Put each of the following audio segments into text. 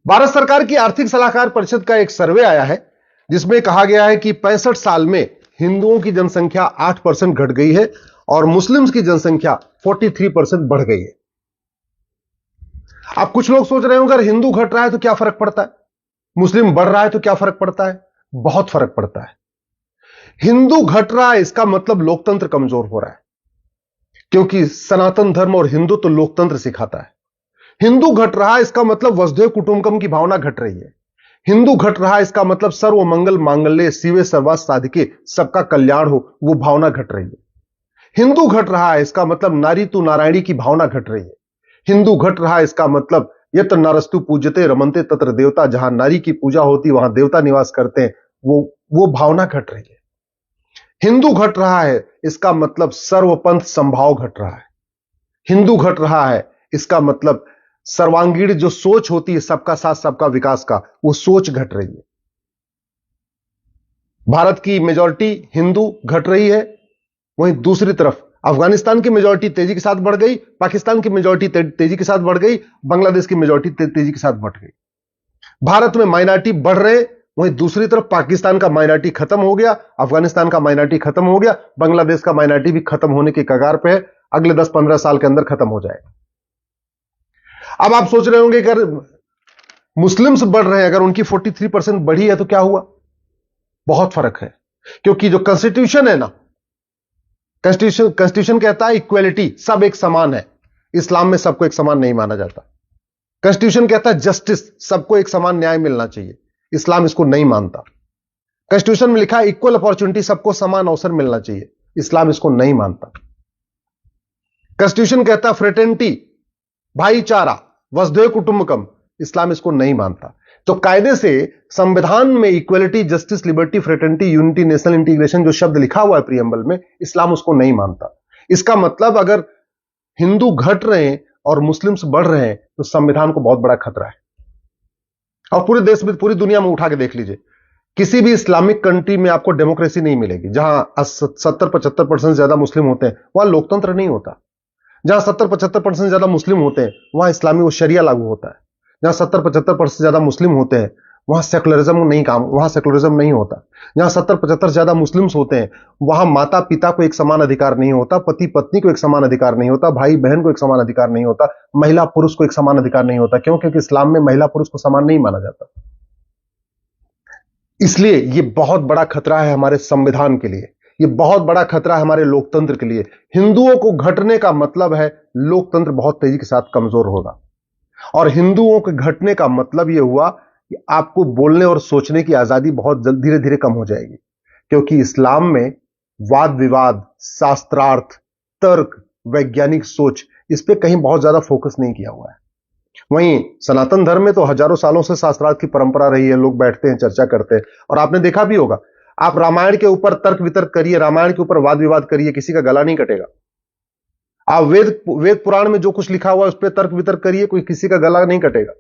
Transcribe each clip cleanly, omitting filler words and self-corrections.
भारत सरकार की आर्थिक सलाहकार परिषद का एक सर्वे आया है जिसमें कहा गया है कि 65 साल में हिंदुओं की जनसंख्या 8% घट गई है और मुस्लिम्स की जनसंख्या 43% बढ़ गई है। अब कुछ लोग सोच रहे होंगे अगर हिंदू घट रहा है तो क्या फर्क पड़ता है, मुस्लिम बढ़ रहा है तो क्या फर्क पड़ता है? बहुत फर्क पड़ता है। हिंदू घट रहा है इसका मतलब लोकतंत्र कमजोर हो रहा है, क्योंकि सनातन धर्म और हिंदू तो लोकतंत्र सिखाता है। हिंदू घट रहा है इसका मतलब वसुधैव कुटुंबकम की भावना घट रही है। हिंदू घट रहा है इसका मतलब सर्व मंगल मांगल्य शिवे सर्वार्थ साधिके सबका कल्याण हो, वो भावना घट रही है। हिंदू घट रहा है इसका मतलब नारी तू नारायणी की भावना घट रही है। हिंदू घट रहा है इसका मतलब यत्र नरस्तु पूज्यते रमन्ते तत्र देवता, जहां नारी की पूजा होती वहां देवता निवास करते हैं, वो भावना घट रही है। हिंदू घट रहा है इसका मतलब सर्वपंथ संभाव घट रहा है। हिंदू घट रहा है इसका मतलब सर्वांगीण जो सोच होती है सबका साथ सबका विकास का, वो सोच घट रही है। भारत की मेजॉरिटी हिंदू घट रही है, वहीं दूसरी तरफ अफगानिस्तान की मेजॉरिटी तेजी के साथ बढ़ गई, पाकिस्तान की मेजॉरिटी तेजी के साथ बढ़ गई, बांग्लादेश की मेजॉरिटी तेजी के साथ बढ़ गई। भारत में माइनॉरिटी बढ़ रहे, वहीं दूसरी तरफ पाकिस्तान का माइनॉरिटी खत्म हो गया, अफगानिस्तान का माइनॉरिटी खत्म हो गया, बांग्लादेश का माइनॉरिटी भी खत्म होने के कगार पे है, अगले 10-15 साल के अंदर खत्म हो जाएगा। अब आप सोच रहे होंगे अगर मुस्लिम्स बढ़ रहे हैं, अगर उनकी 43% बढ़ी है तो क्या हुआ? बहुत फर्क है, क्योंकि जो कॉन्स्टिट्यूशन है ना, कॉन्स्टिट्यूशन कहता है इक्वेलिटी, सब एक समान है। इस्लाम में सबको एक समान नहीं माना जाता। कॉन्स्टिट्यूशन कहता है जस्टिस, सबको एक समान न्याय मिलना चाहिए। इस्लाम इसको नहीं मानता। कॉन्स्टिट्यूशन में लिखा है इक्वल अपॉर्चुनिटी, सबको समान अवसर मिलना चाहिए। इस्लाम इसको नहीं मानता। कॉन्स्टिट्यूशन कहता है फ्रेटर्निटी, भाईचारा, वसुधैव कुटुंबकम, इस्लाम इसको नहीं मानता। तो कायदे से संविधान में equality, justice, liberty, fraternity, unity, national integration जो शब्द लिखा हुआ है प्रियम्बल में, इस्लाम उसको नहीं मानता। इसका मतलब अगर हिंदू घट रहे हैं और मुस्लिम्स बढ़ रहे हैं तो संविधान को बहुत बड़ा खतरा है। और पूरे देश में, पूरी दुनिया में उठा के देख लीजिए, किसी भी इस्लामिक कंट्री में आपको डेमोक्रेसी नहीं मिलेगी। जहां 70-75% ज्यादा मुस्लिम होते हैं वहां लोकतंत्र नहीं होता। जहां 70-75% ज्यादा मुस्लिम होते हैं वहां इस्लामी वो शरिया लागू होता है। जहां 70-75% ज्यादा मुस्लिम होते हैं वहां सेकुलरिज्म नहीं होता। जहां 70-75 ज्यादा मुस्लिम्स होते हैं वहां माता पिता को एक समान अधिकार नहीं होता, पति पत्नी को एक समान अधिकार नहीं होता, भाई बहन को एक समान अधिकार नहीं होता, महिला पुरुष को एक समान अधिकार नहीं होता। क्यों? क्योंकि इस्लाम में महिला पुरुष को समान नहीं माना जाता। इसलिए यह बहुत बड़ा खतरा है हमारे संविधान के लिए, यह बहुत बड़ा खतरा है हमारे लोकतंत्र के लिए। हिंदुओं को घटने का मतलब है लोकतंत्र बहुत तेजी के साथ कमजोर होगा, और हिंदुओं के घटने का मतलब यह हुआ कि आपको बोलने और सोचने की आजादी बहुत जल्द धीरे धीरे कम हो जाएगी। क्योंकि इस्लाम में वाद विवाद, शास्त्रार्थ, तर्क, वैज्ञानिक सोच, इस पे कहीं बहुत ज्यादा फोकस नहीं किया हुआ है। वहीं सनातन धर्म में तो हजारों सालों से शास्त्रार्थ की परंपरा रही है, लोग बैठते हैं, चर्चा करते हैं। और आपने देखा भी होगा, आप रामायण के ऊपर तर्क वितर्क करिए, रामायण के ऊपर वाद विवाद करिए, किसी का गला नहीं कटेगा। आप वेद पुराण में जो कुछ लिखा हुआ है उस पर तर्क वितर्क करिए, कोई किसी का गला नहीं कटेगा।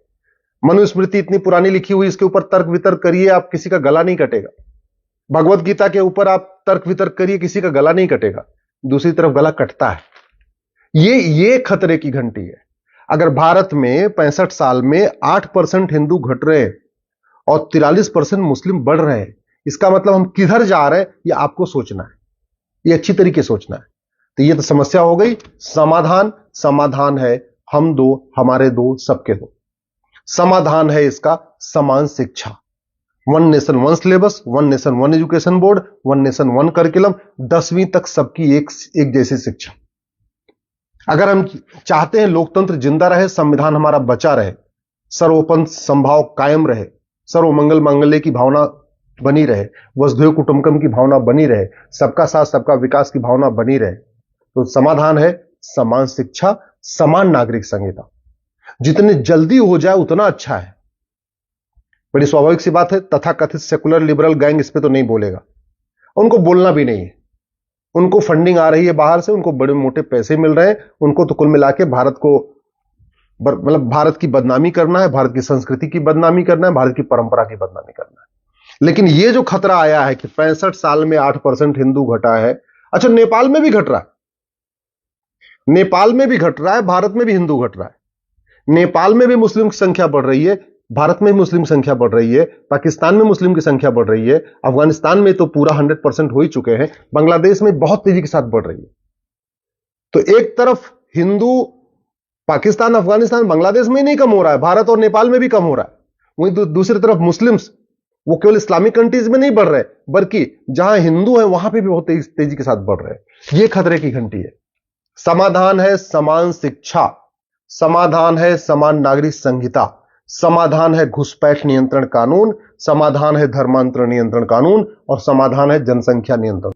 मनुस्मृति इतनी पुरानी लिखी हुई, इसके ऊपर तर्क वितर्क करिए, आप किसी का गला नहीं कटेगा। भगवत गीता के ऊपर आप तर्क वितर्क करिए, किसी का गला नहीं कटेगा। दूसरी तरफ गला कटता है। ये खतरे की घंटी है। अगर भारत में 65 साल में 8% हिंदू घट रहे हैं और 43% मुस्लिम बढ़ रहे हैं, इसका मतलब हम किधर जा रहे हैं यह आपको सोचना है, यह अच्छी तरीके सोचना है। तो यह तो समस्या हो गई। समाधान है हम दो, हमारे दो, सबके दो। समाधान है इसका समान शिक्षा, one nation one syllabus, one nation one education board, one nation one curriculum, 10वीं तक सबकी एक जैसी शिक्षा। अगर हम चाहते हैं लोकतंत्र जिंदा रहे, संविधान हमारा बचा रहे, सर्वोपंथ संभाव कायम रहे, सर्वमंगल मांगल्य की भावना बनी रहे, वसुधैव कुटुंबकम की भावना बनी रहे, सबका साथ सबका विकास की भावना बनी रहे, तो समाधान है समान शिक्षा, समान नागरिक संहिता। जितने जल्दी हो जाए उतना अच्छा है। बड़ी स्वाभाविक सी बात है, तथाकथित सेकुलर लिबरल गैंग इस पे तो नहीं बोलेगा, उनको बोलना भी नहीं है। उनको फंडिंग आ रही है बाहर से, उनको बड़े मोटे पैसे मिल रहे हैं, उनको तो कुल मिला के भारत को, मतलब भारत की बदनामी करना है, भारत की संस्कृति की बदनामी करना है, भारत की परंपरा की बदनामी करना है। लेकिन यह जो खतरा आया है कि 65 साल में 8% हिंदू घटा है, अच्छा नेपाल में भी घट रहा है, नेपाल में भी घट रहा है, भारत में भी हिंदू घट रहा है। नेपाल में भी मुस्लिम की संख्या बढ़ रही है, भारत में मुस्लिम संख्या बढ़ रही है, पाकिस्तान में मुस्लिम की संख्या बढ़ रही है, अफगानिस्तान में तो पूरा 100% हो ही चुके हैं, बांग्लादेश में बहुत तेजी के साथ बढ़ रही है। तो एक तरफ हिंदू पाकिस्तान, अफगानिस्तान, बांग्लादेश में ही नहीं कम हो रहा है, भारत और नेपाल में भी कम हो रहा है। वहीं दूसरी तरफ मुस्लिम्स वो केवल इस्लामिक कंट्रीज में नहीं बढ़ रहे, बल्कि जहां हिंदू है वहां पे भी बहुत तेजी के साथ बढ़ रहे हैं। ये खतरे की घंटी है। समाधान है समान शिक्षा, समाधान है समान नागरिक संहिता, समाधान है घुसपैठ नियंत्रण कानून, समाधान है धर्मांतरण नियंत्रण कानून और समाधान है जनसंख्या नियंत्रण।